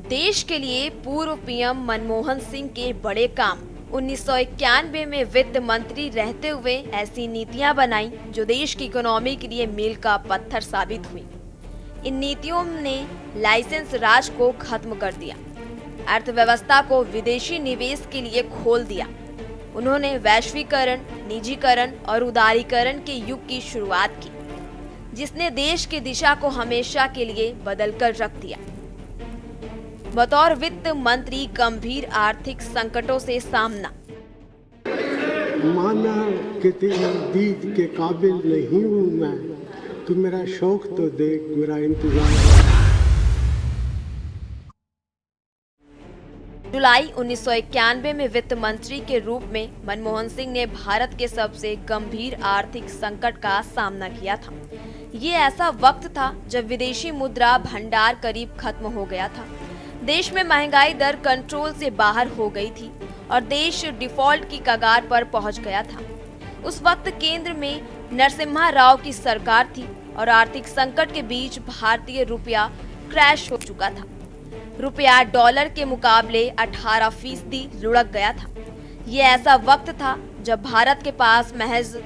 देश के लिए पूर्व पीएम मनमोहन सिंह के बड़े काम। 1991 में वित्त मंत्री रहते हुए ऐसी नीतियां बनाई जो देश की इकोनॉमी के लिए मील का पत्थर साबित हुई। इन नीतियों ने लाइसेंस राज को खत्म कर दिया, अर्थव्यवस्था को विदेशी निवेश के लिए खोल दिया। उन्होंने वैश्वीकरण, निजीकरण और उदारीकरण के युग की शुरुआत की, जिसने देश की दिशा को हमेशा के लिए बदलकर रख दिया। बतौर वित्त मंत्री गंभीर आर्थिक संकटों से सामना। माना कि तेरी दीद के काबिल नहीं हूँ मैं, तू मेरा शौक तो देख, मेरा इंतजार। जुलाई 1991 में वित्त मंत्री के रूप में मनमोहन सिंह ने भारत के सबसे गंभीर आर्थिक संकट का सामना किया था। ये ऐसा वक्त था जब विदेशी मुद्रा भंडार करीब खत्म हो गया था। देश में महंगाई दर कंट्रोल से बाहर हो गई थी और देश डिफॉल्ट की कगार पर पहुंच गया था। उस वक्त केंद्र में नरसिम्हा राव की सरकार थी और आर्थिक संकट के बीच भारतीय रुपया क्रैश हो चुका था। रुपया डॉलर के मुकाबले 18% लुढ़क गया था। ये ऐसा वक्त था जब भारत के पास महज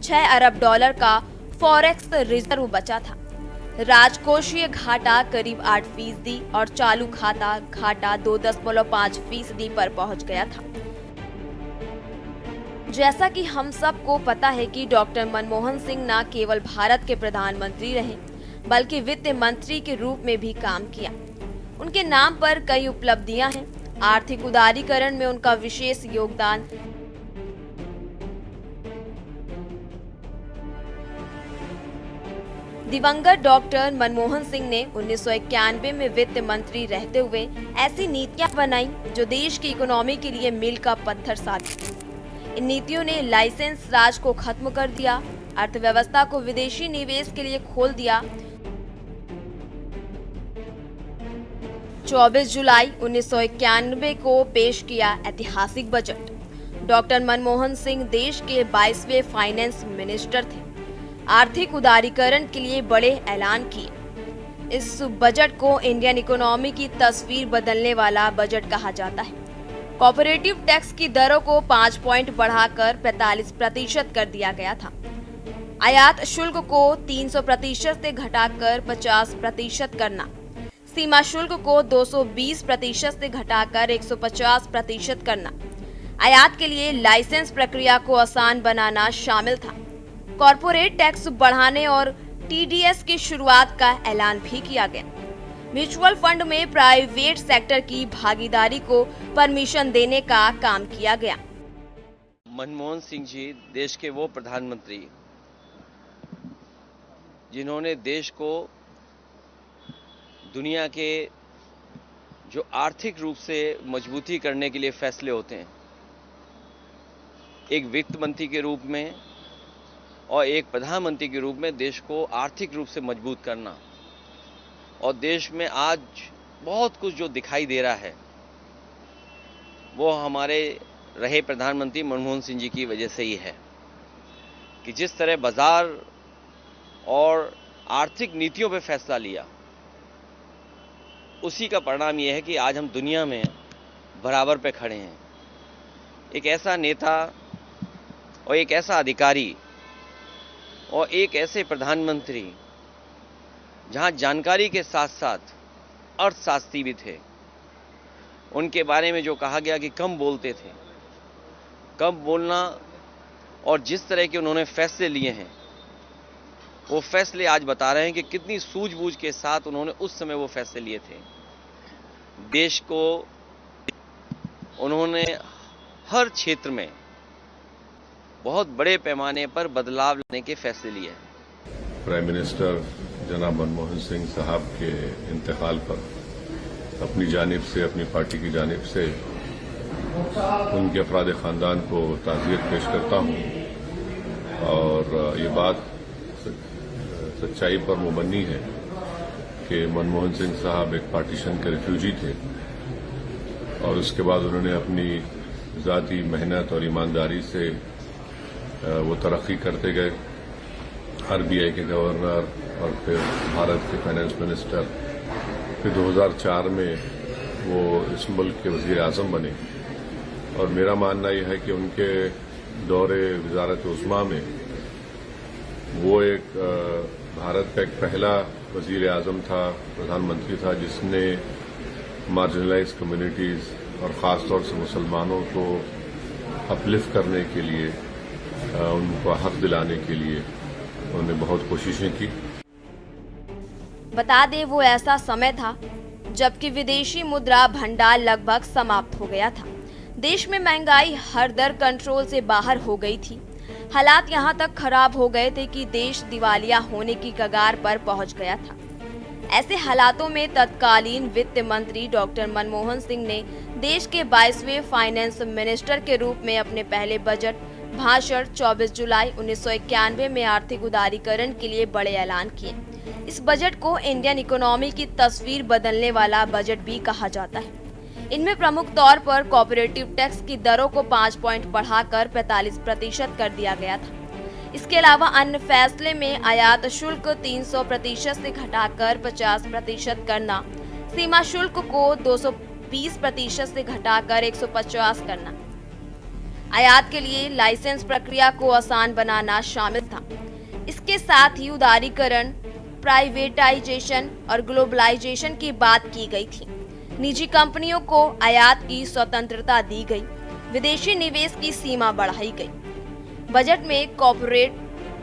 6 अरब डॉलर का फॉरेक्स रिजर्व बचा था। राजकोषीय घाटा करीब 8% और चालू खाता घाटा 2.5% पर पहुंच गया था। जैसा कि हम सबको पता है कि डॉक्टर मनमोहन सिंह न केवल भारत के प्रधानमंत्री रहे, बल्कि वित्त मंत्री के रूप में भी काम किया। उनके नाम पर कई उपलब्धियां हैं। आर्थिक उदारीकरण में उनका विशेष योगदान। दिवंगत डॉक्टर मनमोहन सिंह ने 1991 में वित्त मंत्री रहते हुए ऐसी नीतियां बनाई जो देश की इकोनॉमी के लिए मील का पत्थर साबित हुई। इन नीतियों ने लाइसेंस राज को खत्म कर दिया, अर्थव्यवस्था को विदेशी निवेश के लिए खोल दिया। 24 जुलाई 1991 को पेश किया ऐतिहासिक बजट। डॉक्टर मनमोहन सिंह देश के 22वें फाइनेंस मिनिस्टर थे। आर्थिक उदारीकरण के लिए बड़े ऐलान किए। इस बजट को इंडियन इकोनॉमी की तस्वीर बदलने वाला बजट कहा जाता है। कॉर्पोरेटिव टैक्स की दरों को 5 पॉइंट बढ़ाकर 45% कर दिया गया था। आयात शुल्क को 300% से घटाकर 50% करना, सीमा शुल्क को 220% से घटाकर 150% करना, आयात के लिए लाइसेंस प्रक्रिया को आसान बनाना शामिल था। कॉर्पोरेट टैक्स बढ़ाने और टीडीएस की शुरुआत का ऐलान भी किया गया। म्यूचुअल फंड में प्राइवेट सेक्टर की भागीदारी को परमिशन देने का काम किया गया। मनमोहन सिंह जी देश के वो प्रधानमंत्री जिन्होंने देश को दुनिया के जो आर्थिक रूप से मजबूती करने के लिए फैसले होते हैं, एक वित्त मंत्री के रूप में और एक प्रधानमंत्री के रूप में देश को आर्थिक रूप से मजबूत करना, और देश में आज बहुत कुछ जो दिखाई दे रहा है वो हमारे रहे प्रधानमंत्री मनमोहन सिंह जी की वजह से ही है कि जिस तरह बाजार और आर्थिक नीतियों पे फैसला लिया, उसी का परिणाम ये है कि आज हम दुनिया में बराबर पे खड़े हैं। एक ऐसा नेता और एक ऐसा अधिकारी और एक ऐसे प्रधानमंत्री जहां जानकारी के साथ साथ अर्थशास्त्री भी थे। उनके बारे में जो कहा गया कि कम बोलते थे, कम बोलना और जिस तरह के उन्होंने फैसले लिए हैं, वो फैसले आज बता रहे हैं कि कितनी सूझबूझ के साथ उन्होंने उस समय वो फैसले लिए थे। देश को उन्होंने हर क्षेत्र में बहुत बड़े पैमाने पर बदलाव लाने के फैसले लिए हैं। प्राइम मिनिस्टर जनाब मनमोहन सिंह साहब के इंतकाल पर अपनी जानिब से, अपनी पार्टी की जानिब से उनके अफराद खानदान को ताज़ियत पेश करता हूं। और ये बात सच्चाई पर मुबन्नी है कि मनमोहन सिंह साहब एक पार्टीशन के रिफ्यूजी थे और उसके बाद उन्होंने अपनी ज़ाती मेहनत और ईमानदारी से वो तरक्की करते गए। आरबीआई के गवर्नर और फिर भारत के फाइनेंस मिनिस्टर, फिर 2004 में वो इस मुल्क के वजीर आजम बने और मेरा मानना यह है कि उनके दौरे वजारत उज़्मा में वो एक भारत का एक पहला वजीर आजम था, प्रधानमंत्री था, जिसने मार्जिनलाइज कम्युनिटीज और ख़ास तौर से मुसलमानों को अपलिफ्ट करने के लिए, उनको हक दिलाने के लिए उन्होंने बहुत कोशिशें की। बता दें वो ऐसा समय था जबकि विदेशी मुद्रा भंडार लगभग समाप्त हो गया था। देश में महंगाई हर दर कंट्रोल से बाहर हो गई थी। हालात यहाँ तक खराब हो गए थे कि देश दिवालिया होने की कगार पर पहुंच गया था। ऐसे हालातों में तत्कालीन वित्त मंत्री डॉक्टर मनमोहन सिंह ने देश के 22वें फाइनेंस मिनिस्टर के रूप में अपने पहले बजट भाषण 24 जुलाई 1991 में आर्थिक उदारीकरण के लिए बड़े ऐलान किए। इस बजट को इंडियन इकोनॉमी की तस्वीर बदलने वाला बजट भी कहा जाता है। इनमें प्रमुख तौर पर कॉर्पोरेटिव टैक्स की दरों को 5 पॉइंट बढ़ाकर 45% कर दिया गया था। इसके अलावा अन्य फैसले में आयात शुल्क 300% से घटाकर 50% करना, सीमा शुल्क को 220% से घटाकर 150 करना, आयात के लिए लाइसेंस प्रक्रिया को आसान बनाना शामिल था। इसके साथ ही उदारीकरण, प्राइवेटाइजेशन और ग्लोबलाइजेशन की बात की गई थी। निजी कंपनियों को आयात की स्वतंत्रता दी गई, विदेशी निवेश की सीमा बढ़ाई गई। बजट में कॉर्पोरेट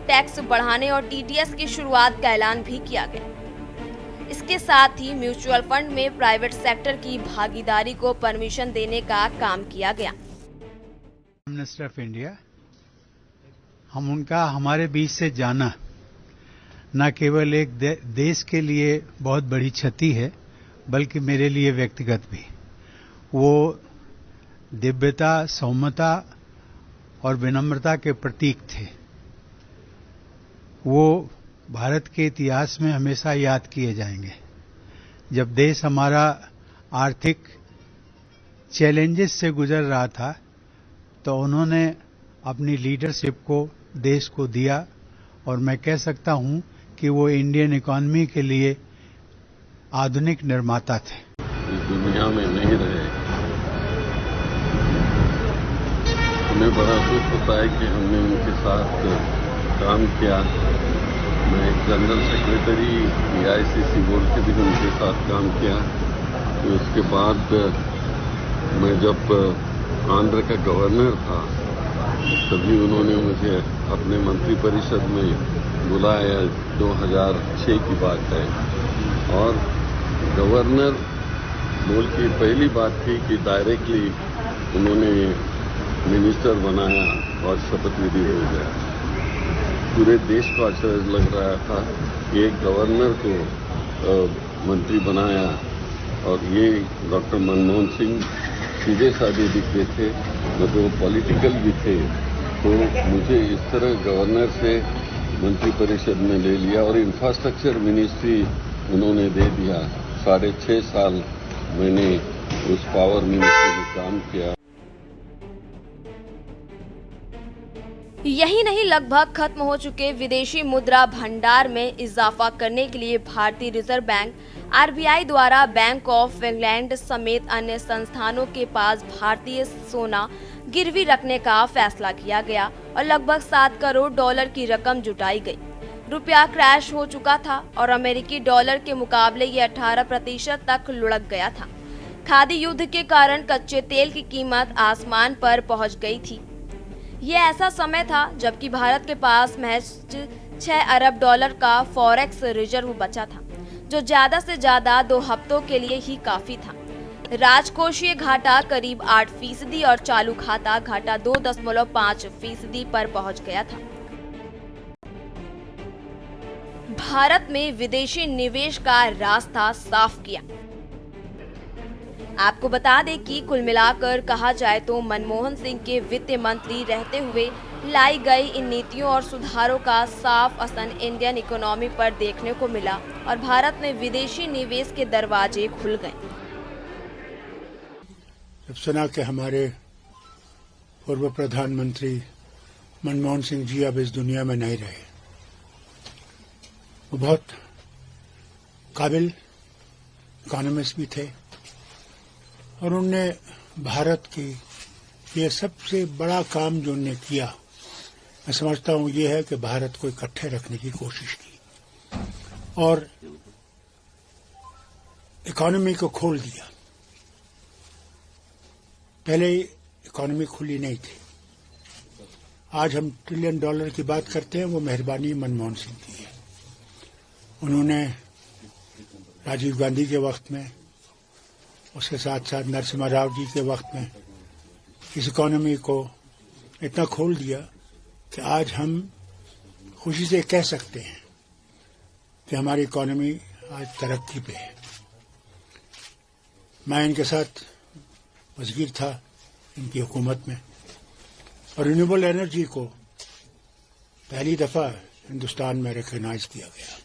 टैक्स बढ़ाने और टीडीएस की शुरुआत का ऐलान भी किया गया। इसके साथ ही म्यूचुअल फंड में प्राइवेट सेक्टर की भागीदारी को परमिशन देने का काम किया गया। मिनिस्टर ऑफ इंडिया, हम उनका हमारे बीच से जाना न केवल एक देश के लिए बहुत बड़ी क्षति है, बल्कि मेरे लिए व्यक्तिगत भी। वो दिव्यता, सौम्यता और विनम्रता के प्रतीक थे। वो भारत के इतिहास में हमेशा याद किए जाएंगे। जब देश हमारा आर्थिक चैलेंजेस से गुजर रहा था, तो उन्होंने अपनी लीडरशिप को देश को दिया और मैं कह सकता हूं कि वो इंडियन इकोनॉमी के लिए आधुनिक निर्माता थे। इस दुनिया में नहीं रहे, हमें बड़ा दुख होता है कि हमने उनके साथ काम किया। मैं एक जनरल सेक्रेटरी AICC बोर्ड के भी उनके साथ काम किया। तो उसके बाद मैं जब आंध्र का गवर्नर था, तभी उन्होंने मुझे अपने मंत्रिपरिषद में बुलाया। 2006 की बात है और गवर्नर बोल की पहली बात थी कि डायरेक्टली उन्होंने मिनिस्टर बनाया और शपथ विधि हो गया। पूरे देश को आश्चर्य लग रहा था कि एक गवर्नर को मंत्री बनाया और ये डॉक्टर मनमोहन सिंह सीधे साधे दिखते थे, मतलब पॉलिटिकल भी थे। तो मुझे इस तरह गवर्नर से मंत्रिपरिषद में ले लिया और इंफ्रास्ट्रक्चर मिनिस्ट्री उन्होंने दे दिया। 6.5 साल मैंने उस पावर मिनिस्ट्री में काम किया। यही नहीं, लगभग खत्म हो चुके विदेशी मुद्रा भंडार में इजाफा करने के लिए भारतीय रिजर्व बैंक RBI द्वारा बैंक ऑफ इंग्लैंड समेत अन्य संस्थानों के पास भारतीय सोना गिरवी रखने का फैसला किया गया और लगभग $7 करोड़ की रकम जुटाई गई। रुपया क्रैश हो चुका था और अमेरिकी डॉलर के मुकाबले ये 18% तक लुढ़क गया था। खादी युद्ध के कारण कच्चे तेल की कीमत आसमान पर पहुंच गई थी। ये ऐसा समय था जबकि भारत के पास महज $6 अरब का फॉरेक्स रिजर्व बचा था, जो ज्यादा से ज्यादा 2 हफ्तों के लिए ही काफी था। राजकोषीय घाटा करीब 8% और चालू खाता घाटा 2.5% पर पहुंच गया था। भारत में विदेशी निवेश का रास्ता साफ किया। आपको बता दें कि कुल मिलाकर कहा जाए तो मनमोहन सिंह के वित्त मंत्री रहते हुए लाई गई इन नीतियों और सुधारों का साफ असर इंडियन इकोनॉमी पर देखने को मिला और भारत में विदेशी निवेश के दरवाजे खुल गए। जब सुना कि हमारे पूर्व प्रधानमंत्री मनमोहन सिंह जी अब इस दुनिया में नहीं रहे, वो बहुत काबिल इकोनॉमिस्ट भी थे, और उनने भारत की ये सबसे बड़ा काम जो उन्होंने किया, मैं समझता हूँ ये है कि भारत को इकट्ठे रखने की कोशिश की और इकोनॉमी को खोल दिया। पहले इकोनॉमी खुली नहीं थी। आज हम $1 ट्रिलियन की बात करते हैं, वो मेहरबानी मनमोहन सिंह की है। उन्होंने राजीव गांधी के वक्त में, उसके साथ साथ नरसिम्हा राव जी के वक्त में इस इकोनॉमी को इतना खोल दिया कि आज हम खुशी से कह सकते हैं कि हमारी इकोनॉमी आज तरक्की पे है। मैं इनके साथ वज़ीर था इनकी हुकूमत में और रिन्यूएबल एनर्जी को पहली दफा हिंदुस्तान में रिकॉग्नाइज किया गया।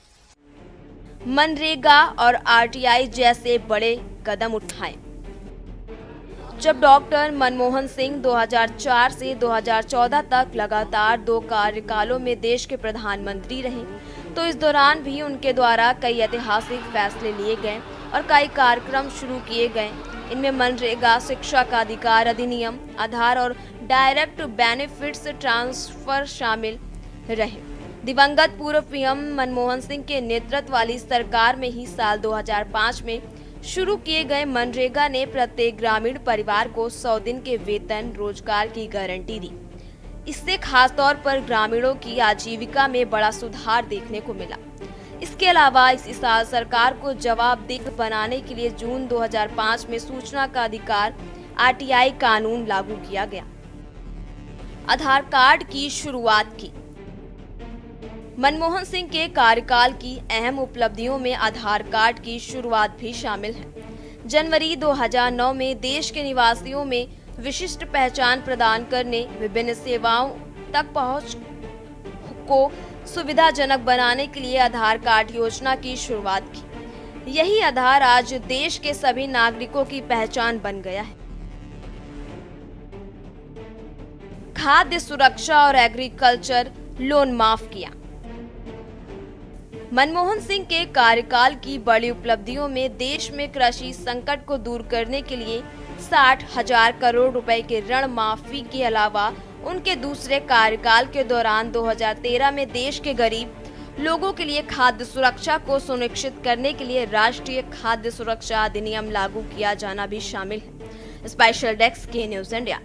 मनरेगा और आरटीआई जैसे बड़े कदम उठाए। जब डॉक्टर मनमोहन सिंह 2004 से 2014 तक लगातार 2 कार्यकालों में देश के प्रधानमंत्री रहे, तो इस दौरान भी उनके द्वारा कई ऐतिहासिक फैसले लिए गए और कई कार्यक्रम शुरू किए गए। इनमें मनरेगा, शिक्षा का अधिकार अधिनियम, आधार और डायरेक्ट बेनिफिट्स ट्रांसफर शामिल रहे। दिवंगत पूर्व पीएम मनमोहन सिंह के नेतृत्व वाली सरकार में ही साल 2005 में शुरू किए गए मनरेगा ने प्रत्येक ग्रामीण परिवार को 100 दिन के वेतन रोजगार की गारंटी दी। इससे खासतौर पर ग्रामीणों की आजीविका में बड़ा सुधार देखने को मिला। इसके अलावा इसी साल सरकार को जवाबदेह बनाने के लिए जून 2005 में सूचना का अधिकार आरटीआई कानून लागू किया गया। आधार कार्ड की शुरुआत की। मनमोहन सिंह के कार्यकाल की अहम उपलब्धियों में आधार कार्ड की शुरुआत भी शामिल है। जनवरी 2009 में देश के निवासियों में विशिष्ट पहचान प्रदान करने, विभिन्न सेवाओं तक पहुंच को सुविधाजनक बनाने के लिए आधार कार्ड योजना की शुरुआत की। यही आधार आज देश के सभी नागरिकों की पहचान बन गया है। खाद्य सुरक्षा और एग्रीकल्चर लोन माफ किया। मनमोहन सिंह के कार्यकाल की बड़ी उपलब्धियों में देश में कृषि संकट को दूर करने के लिए 60,000 करोड़ रुपए के ऋण माफी के अलावा उनके दूसरे कार्यकाल के दौरान 2013 में देश के गरीब लोगों के लिए खाद्य सुरक्षा को सुनिश्चित करने के लिए राष्ट्रीय खाद्य सुरक्षा अधिनियम लागू किया जाना भी शामिल है। स्पेशल डेस्क के न्यूज़ इंडिया।